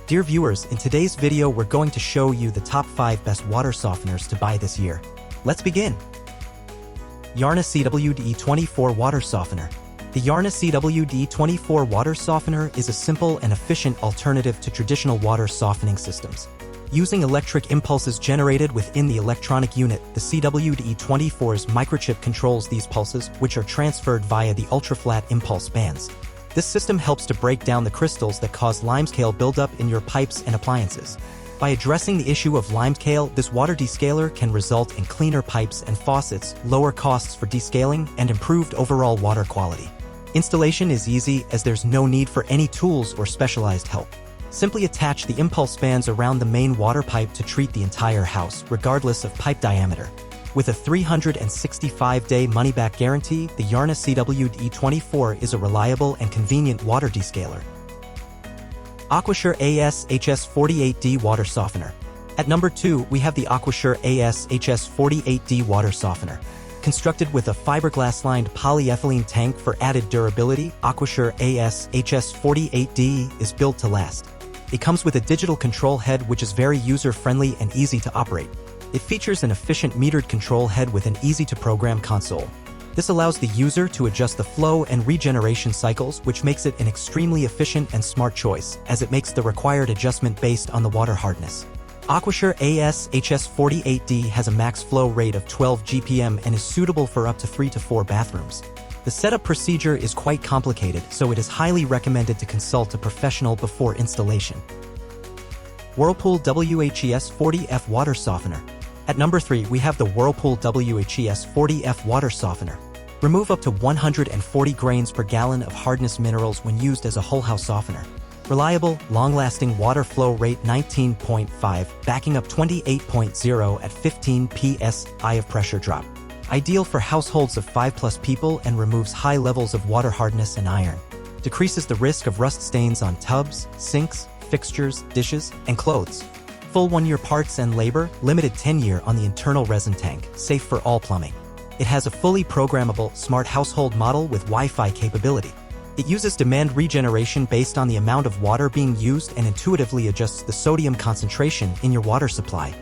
Dear viewers, in today's video we're going to show you the top 5 best water softeners to buy this year. Let's begin. YARNA CWD24 Water Softener. The YARNA CWD24 Water Softener is a simple and efficient alternative to traditional water softening systems. Using electric impulses generated within the electronic unit, the CWD24's microchip controls these pulses, which are transferred via the ultraflat impulse bands. This system helps to break down the crystals that cause limescale buildup in your pipes and appliances. By addressing the issue of limescale, this water descaler can result in cleaner pipes and faucets, lower costs for descaling, and improved overall water quality. Installation is easy as there's no need for any tools or specialized help. Simply attach the impulse bands around the main water pipe to treat the entire house, regardless of pipe diameter. With a 365-day money-back guarantee, the YARNA CWD24 is a reliable and convenient water descaler. AQUASURE AS-HS48D Water Softener. At number 2, we have the AQUASURE AS-HS48D Water Softener. Constructed with a fiberglass-lined polyethylene tank for added durability, AQUASURE AS-HS48D is built to last. It comes with a digital control head which is very user-friendly and easy to operate. It features an efficient metered control head with an easy-to-program console. This allows the user to adjust the flow and regeneration cycles, which makes it an extremely efficient and smart choice, as it makes the required adjustment based on the water hardness. AQUASURE AS-HS48D has a max flow rate of 12 GPM and is suitable for up to 3 to 4 bathrooms. The setup procedure is quite complicated, so it is highly recommended to consult a professional before installation. WHIRLPOOL WHES40F Water Softener. At number 3, we have the WHIRLPOOL WHES40F Water Softener. Remove up to 140 grains per gallon of hardness minerals when used as a whole house softener. Reliable, long-lasting water flow rate 19.5, backing up 28.0 at 15 psi of pressure drop. Ideal for households of 5+ people and removes high levels of water hardness and iron. Decreases the risk of rust stains on tubs, sinks, fixtures, dishes, and clothes. Full 1-year parts and labor, limited 10-year on the internal resin tank, safe for all plumbing. It has a fully programmable, smart household model with Wi-Fi capability. It uses demand regeneration based on the amount of water being used and intuitively adjusts the sodium concentration in your water supply.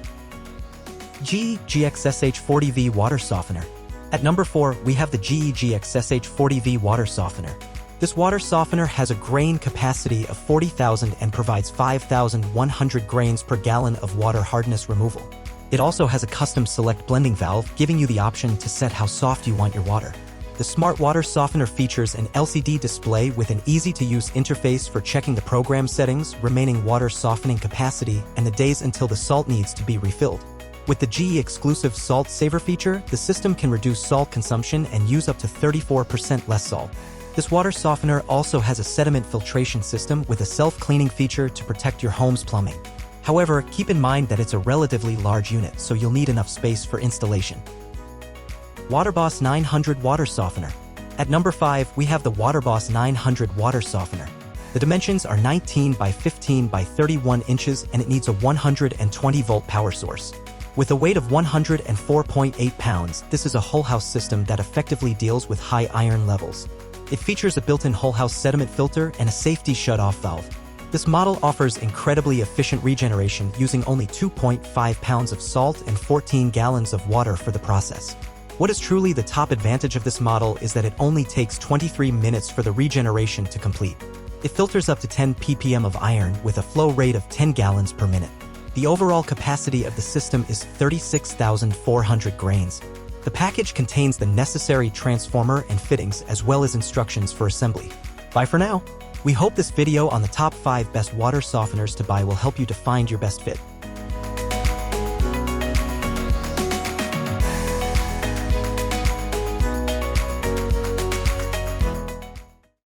GEGXSH40V Water Softener. At number 4, we have the GEGXSH40V Water Softener. This water softener has a grain capacity of 40,000 and provides 5,100 grains per gallon of water hardness removal. It also has a custom select blending valve, giving you the option to set how soft you want your water. The smart water softener features an LCD display with an easy-to-use interface for checking the program settings, remaining water softening capacity, and the days until the salt needs to be refilled. With the GE-exclusive Salt Saver feature, the system can reduce salt consumption and use up to 34% less salt. This water softener also has a sediment filtration system with a self-cleaning feature to protect your home's plumbing. However, keep in mind that it's a relatively large unit, so you'll need enough space for installation. WaterBoss 900 Water Softener. At number 5, we have the WaterBoss 900 Water Softener. The dimensions are 19 by 15 by 31 inches and it needs a 120-volt power source. With a weight of 104.8 pounds, this is a whole house system that effectively deals with high iron levels. It features a built-in whole house sediment filter and a safety shut-off valve. This model offers incredibly efficient regeneration using only 2.5 pounds of salt and 14 gallons of water for the process. What is truly the top advantage of this model is that it only takes 23 minutes for the regeneration to complete. It filters up to 10 ppm of iron with a flow rate of 10 gallons per minute. The overall capacity of the system is 36,400 grains. The package contains the necessary transformer and fittings as well as instructions for assembly. Bye for now. We hope this video on the top 5 best water softeners to buy will help you to find your best fit.